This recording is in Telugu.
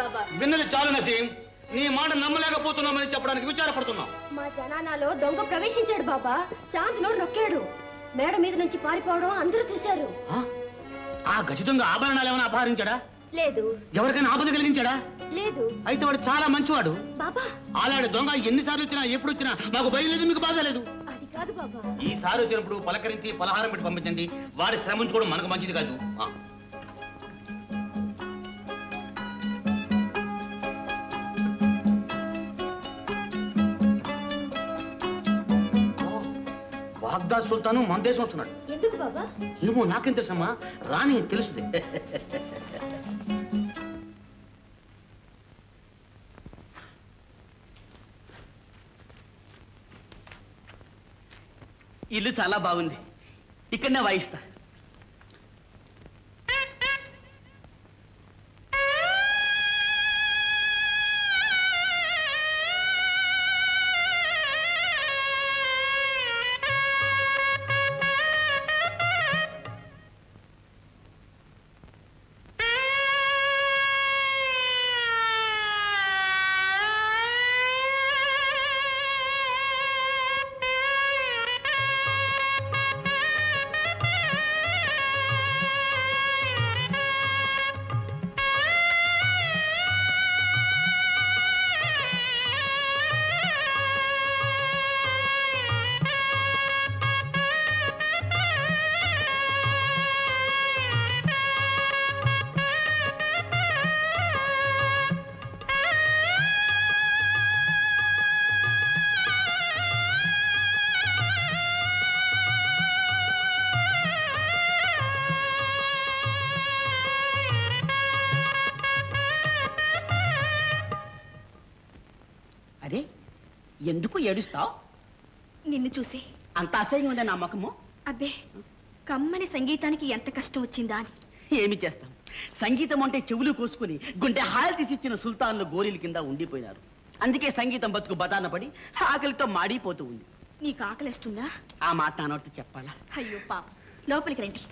బాబా. విన్నది చాలు నసీం. నీ మాట నమ్మలేకపోతున్నామని చెప్పడానికి విచారపడుతున్నాం. మా జనానాలో దొంగ ప్రవేశించాడు బాబా. చాంద్ నోరు నొక్కాడు. మేడ మీద నుంచి పారిపోవడం అందరూ చూశారు. ఆ గజ దొంగ ఆభరణాలు ఏమైనా అపహరించాడా? లేదు. ఎవరికైనా ఆపద కలిగించాడా? లేదు. అయితే వాడు చాలా మంచివాడు బాబా. అలాంటి దొంగ ఎన్నిసార్లు వచ్చినా ఎప్పుడు వచ్చినా మాకు భయం లేదు, మీకు బాధ లేదు. అది కాదు బాబా. ఈసారి వచ్చినప్పుడు పలకరించి పలహారం పెట్టి పంపించండి. వాడి శ్రమించుకోవడం మనకు మంచిది కాదు. బాగ్దాద్ సుల్తాను మన దేశం వస్తున్నాడు. ఎందుకు బాబా? ఏమో నాకేం తెలుసమ్మా, రాని తెలుసుది. ఇల్లు చాలా బాగుంది, ఇక్కడనే వాయిస్తా. ఎందుకు ఏడుస్తావు? నిన్ను చూసి. అంత అసహ్యంగా ఉందా నా ముఖము? అబ్బే, కమ్మని సంగీతానికి ఎంత కష్టం వచ్చిందా అని. ఏమి చేస్తాం, సంగీతం అంటే చెవులు కోసుకుని గుండె హాలు తీసిచ్చిన సుల్తాన్లు గోరీల కింద ఉండిపోయినారు. అందుకే సంగీతం బతుకు బదాన పడి ఆకలితో మాడిపోతూ ఉంది. నీకు ఆకలిస్తుందా? ఆ మాట నానోడితో చెప్పాలా? అయ్యో పాప, లోపలికి రండి.